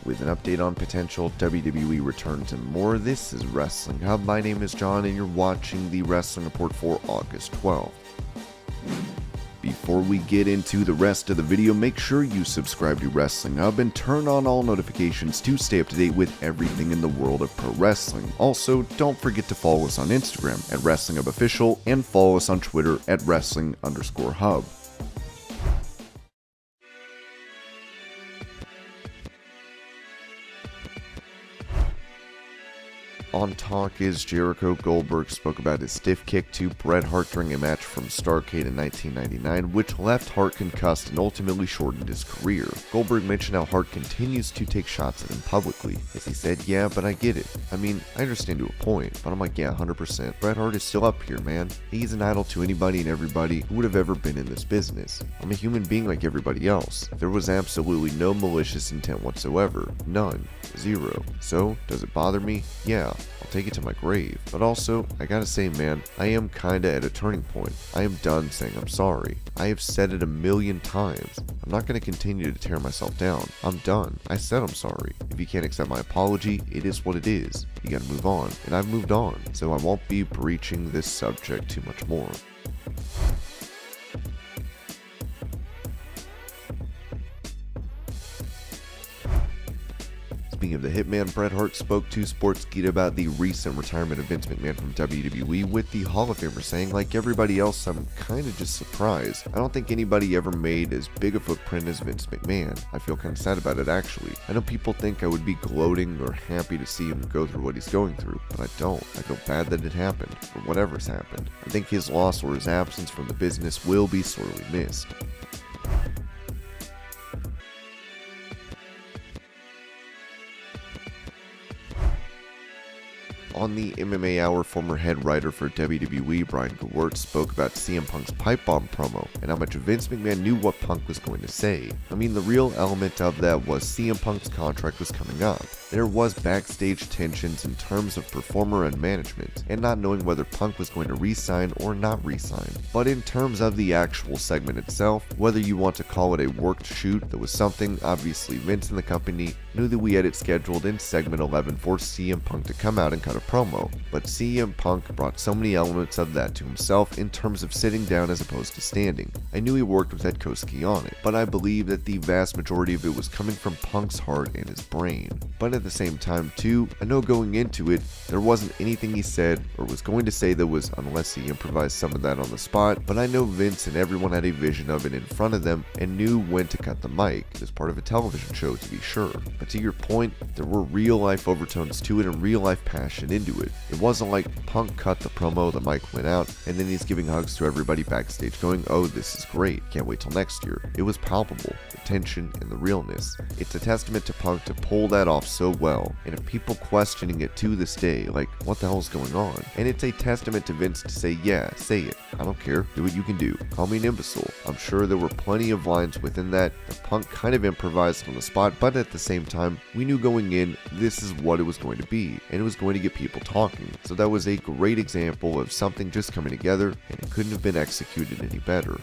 with an update on potential WWE returns and more. This is Wrestling Hub. My name is John and you're watching the Wrestling Report for August 12th. Before we get into the rest of the video, make sure you subscribe to Wrestling Hub and turn on all notifications to stay up to date with everything in the world of pro wrestling. Also, don't forget to follow us on Instagram at Wrestling Hub Official and follow us on Twitter at Wrestling_Hub. On Talk Is Jericho, Goldberg spoke about his stiff kick to Bret Hart during a match from Starrcade in 1999, which left Hart concussed and ultimately shortened his career. Goldberg mentioned how Hart continues to take shots at him publicly, as he said, "Yeah, but I get it. I mean, I understand to a point, but I'm like, yeah, 100%. Bret Hart is still up here, man. He's an idol to anybody and everybody who would have ever been in this business. I'm a human being like everybody else. There was absolutely no malicious intent whatsoever. None. Zero. So, does it bother me? Yeah. I'll take it to my grave. But also, I gotta say, man, I am kinda at a turning point. I am done saying I'm sorry. I have said it a million times. I'm not gonna continue to tear myself down. I'm done. I said I'm sorry. If you can't accept my apology, it is what it is. You gotta move on. And I've moved on. So I won't be breaching this subject too much more." Speaking of the Hitman, Bret Hart spoke to Sportskeeda about the recent retirement of Vince McMahon from WWE, with the Hall of Famer saying, "Like everybody else, I'm kinda just surprised. I don't think anybody ever made as big a footprint as Vince McMahon. I feel kinda sad about it, actually. I know people think I would be gloating or happy to see him go through what he's going through, but I don't. I feel bad that it happened, or whatever's happened. I think his loss or his absence from the business will be sorely missed." On the MMA Hour, former head writer for WWE, Brian Gewirtz, spoke about CM Punk's pipe bomb promo and how much Vince McMahon knew what Punk was going to say. I mean, the real element of that was CM Punk's contract was coming up. There was backstage tensions in terms of performer and management, and not knowing whether Punk was going to re-sign or not re-sign. But in terms of the actual segment itself, whether you want to call it a worked shoot, that was something obviously Vince and the company knew that we had it scheduled in segment 11 for CM Punk to come out and cut a promo, but CM Punk brought so many elements of that to himself in terms of sitting down as opposed to standing. I knew he worked with Ed Koski on it, but I believe that the vast majority of it was coming from Punk's heart and his brain. But at the same time too, I know going into it, there wasn't anything he said or was going to say that was, unless he improvised some of that on the spot, but I know Vince and everyone had a vision of it in front of them and knew when to cut the mic, as part of a television show to be sure. But to your point, there were real life overtones to it and real life passion into it. It wasn't like Punk cut the promo, the mic went out, and then he's giving hugs to everybody backstage going, "Oh, this is great, can't wait till next year." It was palpable, the tension and the realness. It's a testament to Punk to pull that off so well, and if people questioning it to this day, like, what the hell is going on? And it's a testament to Vince to say, "Yeah, say it. I don't care. Do what you can do. Call me an imbecile." I'm sure there were plenty of lines within that Punk kind of improvised on the spot, but at the same time, we knew going in, this is what it was going to be, and it was going to get people talking. So that was a great example of something just coming together, and it couldn't have been executed any better.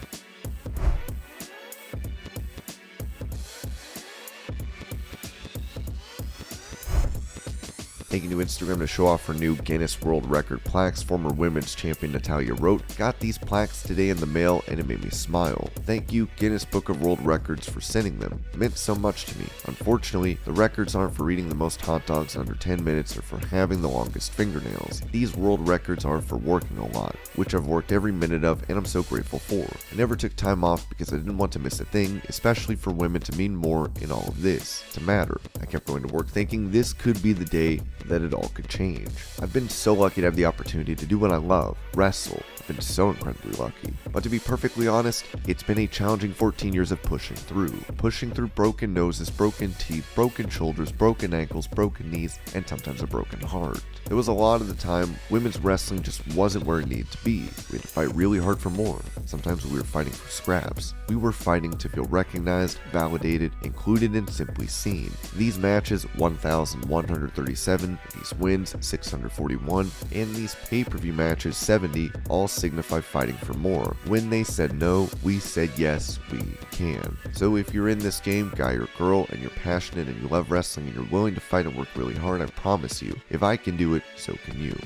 Taking to Instagram to show off her new Guinness World Record plaques, former women's champion Natalya wrote, "Got these plaques today in the mail and it made me smile. Thank you, Guinness Book of World Records, for sending them. It meant so much to me. Unfortunately, the records aren't for eating the most hot dogs in under 10 minutes or for having the longest fingernails. These world records are for working a lot, which I've worked every minute of and I'm so grateful for. I never took time off because I didn't want to miss a thing, especially for women to mean more in all of this, to matter. I kept going to work thinking this could be the day that it all could change. I've been so lucky to have the opportunity to do what I love, wrestle. I've been so incredibly lucky. But to be perfectly honest, it's been a challenging 14 years of pushing through broken noses, broken teeth, broken shoulders, broken ankles, broken knees, and sometimes a broken heart. There was a lot of the time women's wrestling just wasn't where it needed to be. We had to fight really hard for more. Sometimes we were fighting for scraps. We were fighting to feel recognized, validated, included, and simply seen. These matches, 1,137, these wins, 641, and these pay-per-view matches, 70, all signify fighting for more. When they said no, we said yes, we can. So if you're in this game, guy or girl, and you're passionate and you love wrestling and you're willing to fight and work really hard, I promise you, if I can do it, so can you.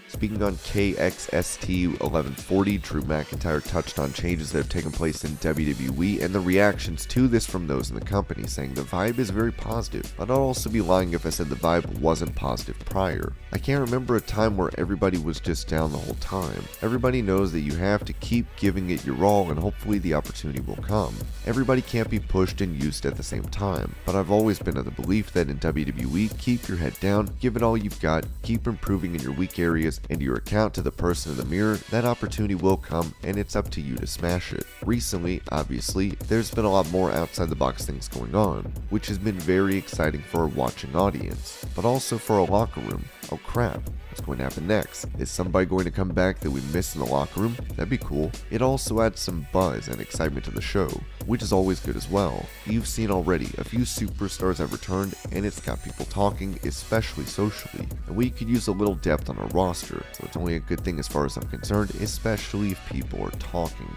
Speaking on KXST 1140, Drew McIntyre touched on changes that have taken place in WWE and the reactions to this from those in the company, saying the vibe is very positive, but I'd also be lying if I said the vibe wasn't positive prior. I can't remember a time where everybody was just down the whole time. Everybody knows that you have to keep giving it your all and hopefully the opportunity will come. Everybody can't be pushed and used at the same time, but I've always been of the belief that in WWE, keep your head down, give it all you've got, keep improving in your weak areas, and your account to the person in the mirror, that opportunity will come and it's up to you to smash it. Recently, obviously, there's been a lot more outside the box things going on, which has been very exciting for a watching audience, but also for a locker room. Oh crap, what's going to happen next? Is somebody going to come back that we missed in the locker room? That'd be cool. It also adds some buzz and excitement to the show, which is always good as well. You've seen already, a few superstars have returned and it's got people talking, especially socially, and we could use a little depth on our roster, so it's only a good thing as far as I'm concerned, especially if people are talking.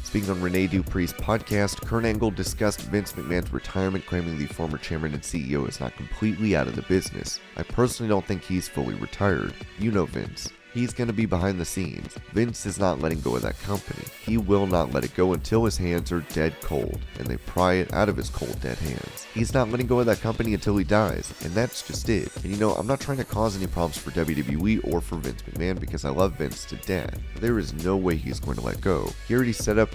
Speaking on Rene Dupree's podcast, Kurt Angle discussed Vince McMahon's retirement, claiming the former chairman and CEO is not completely out of the business. I personally don't think he's fully retired. You know Vince. He's going to be behind the scenes. Vince is not letting go of that company. He will not let it go until his hands are dead cold, and they pry it out of his cold, dead hands. He's not letting go of that company until he dies, and that's just it. And you know, I'm not trying to cause any problems for WWE or for Vince McMahon because I love Vince to death. There is no way he's going to let go. He already set up,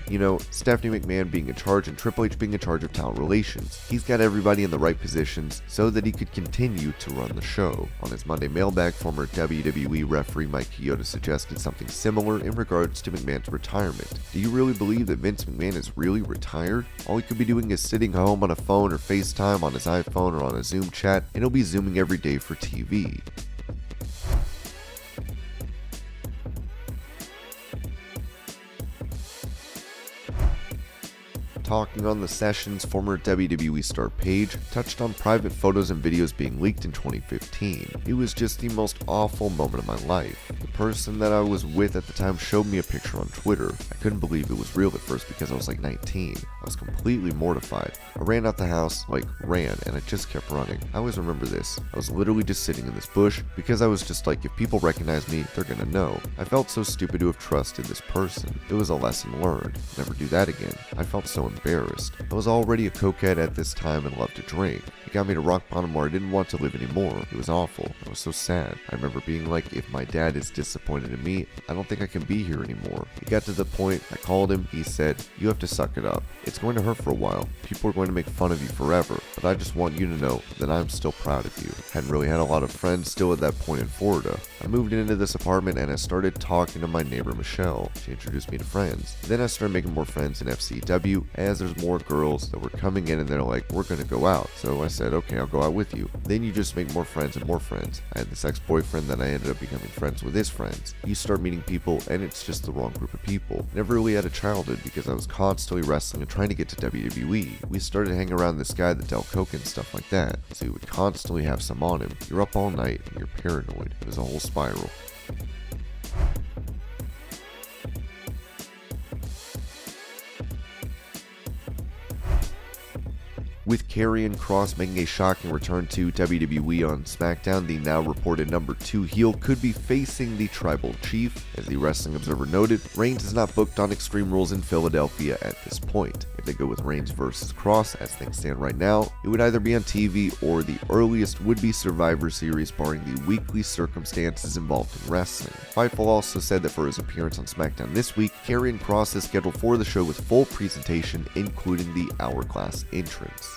Stephanie McMahon being in charge and Triple H being in charge of talent relations. He's got everybody in the right positions so that he could continue to run the show. On his Monday mailbag, former WWE referee Mike Chioda suggested something similar in regards to McMahon's retirement. Do you really believe that Vince McMahon is really retired? All he could be doing is sitting home on a phone or FaceTime on his iPhone or on a Zoom chat, and he'll be Zooming every day for TV. Talking on the sessions, former WWE star Paige touched on private photos and videos being leaked in 2015. It was just the most awful moment of my life. The person that I was with at the time showed me a picture on Twitter. I couldn't believe it was real at first because I was like 19. I was completely mortified. I ran out the house, and I just kept running. I always remember this. I was literally just sitting in this bush because I was just like, if people recognize me, they're gonna know. I felt so stupid to have trusted this person. It was a lesson learned. Never do that again. I felt so embarrassed. I was already a cokehead at this time and loved to drink. It got me to rock bottom where I didn't want to live anymore. It was awful. I was so sad. I remember being like, if my dad is disappointed in me, I don't think I can be here anymore. It got to the point, I called him, he said, you have to suck it up. It's going to hurt for a while. People are going to make fun of you forever, but I just want you to know that I'm still proud of you. Hadn't really had a lot of friends still at that point in Florida. I moved into this apartment and I started talking to my neighbor Michelle. She introduced me to friends. Then I started making more friends in FCW as there's more girls that were coming in and they're like, we're gonna go out. So I said, okay, I'll go out with you. Then you just make more friends and more friends. I had this ex-boyfriend that I ended up becoming friends with his friends. You start meeting people and it's just the wrong group of people. Never really had a childhood because I was constantly wrestling and trying to get to WWE. We started hanging around this guy that dealt coke and stuff like that. So he would constantly have some on him. You're up all night and you're paranoid. It was a whole spiral. With Karrion Kross making a shocking return to WWE on SmackDown, the now reported number 2 heel could be facing the Tribal Chief. As the Wrestling Observer noted, Reigns is not booked on Extreme Rules in Philadelphia at this point. If they go with Reigns versus Kross, as things stand right now, it would either be on TV or the earliest would be Survivor Series, barring the weekly circumstances involved in wrestling. Fightful also said that for his appearance on SmackDown this week, Karrion Kross is scheduled for the show with full presentation, including the Hourglass entrance.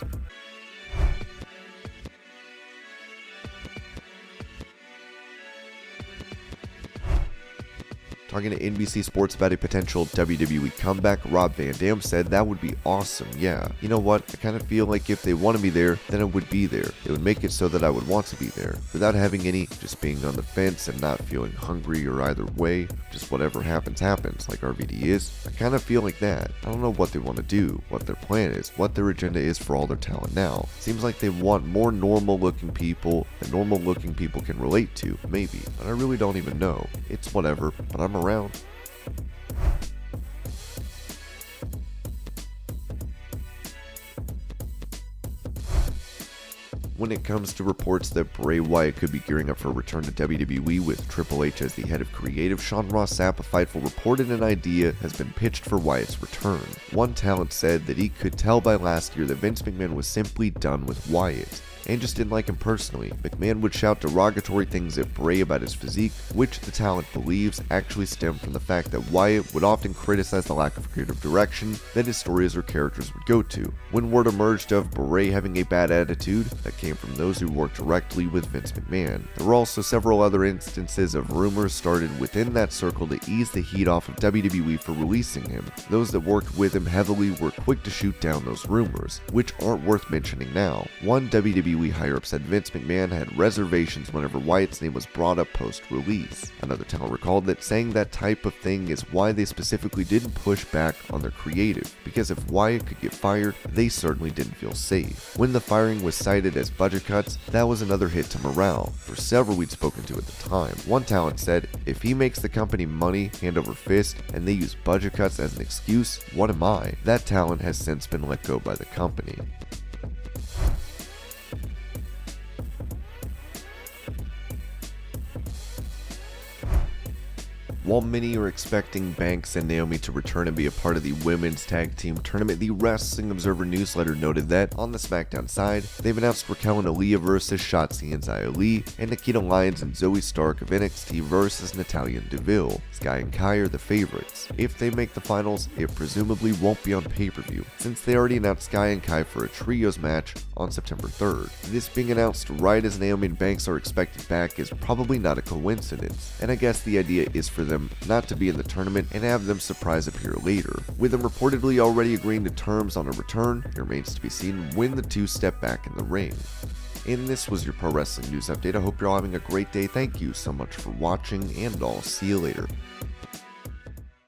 Talking to NBC Sports about a potential WWE comeback, Rob Van Dam said that would be awesome, yeah. You know what, I kind of feel like if they want to be there, then it would be there. It would make it so that I would want to be there, without having any, just being on the fence and not feeling hungry or either way, just whatever happens, happens, like RVD is. I kind of feel like that. I don't know what they want to do, what their plan is, what their agenda is for all their talent now. Seems like they want more normal looking people that normal looking people can relate to, maybe, but I really don't even know. It's whatever, but I'm around. When it comes to reports that Bray Wyatt could be gearing up for a return to WWE with Triple H as the head of creative, Sean Ross Sapp of Fightful reported an idea has been pitched for Wyatt's return. One talent said that he could tell by last year that Vince McMahon was simply done with Wyatt and just didn't like him personally. McMahon would shout derogatory things at Bray about his physique, which the talent believes actually stemmed from the fact that Wyatt would often criticize the lack of creative direction that his stories or characters would go to. When word emerged of Bray having a bad attitude, that came from those who worked directly with Vince McMahon. There were also several other instances of rumors started within that circle to ease the heat off of WWE for releasing him. Those that worked with him heavily were quick to shoot down those rumors, which aren't worth mentioning now. One WWE higher-up said Vince McMahon had reservations whenever Wyatt's name was brought up post-release. Another talent recalled that saying that type of thing is why they specifically didn't push back on their creative, because if Wyatt could get fired, they certainly didn't feel safe. When the firing was cited as budget cuts, that was another hit to morale, for several we'd spoken to at the time. One talent said, if he makes the company money hand over fist and they use budget cuts as an excuse, what am I? That talent has since been let go by the company. While many are expecting Banks and Naomi to return and be a part of the women's tag team tournament, the Wrestling Observer newsletter noted that on the SmackDown side, they've announced Raquel and Aaliyah versus Shotzi and Xia Li, and Nikita Lyons and Zoe Stark of NXT versus Natalya and Deville. Sky and Kai are the favorites. If they make the finals, it presumably won't be on pay-per-view, since they already announced Sky and Kai for a trios match on September 3rd. This being announced right as Naomi and Banks are expected back is probably not a coincidence, and I guess the idea is for them not to be in the tournament and have them surprise appear later. With them reportedly already agreeing to terms on a return, it remains to be seen when the two step back in the ring. And this was your Pro Wrestling News Update. I hope you're all having a great day. Thank you so much for watching, and I'll see you later.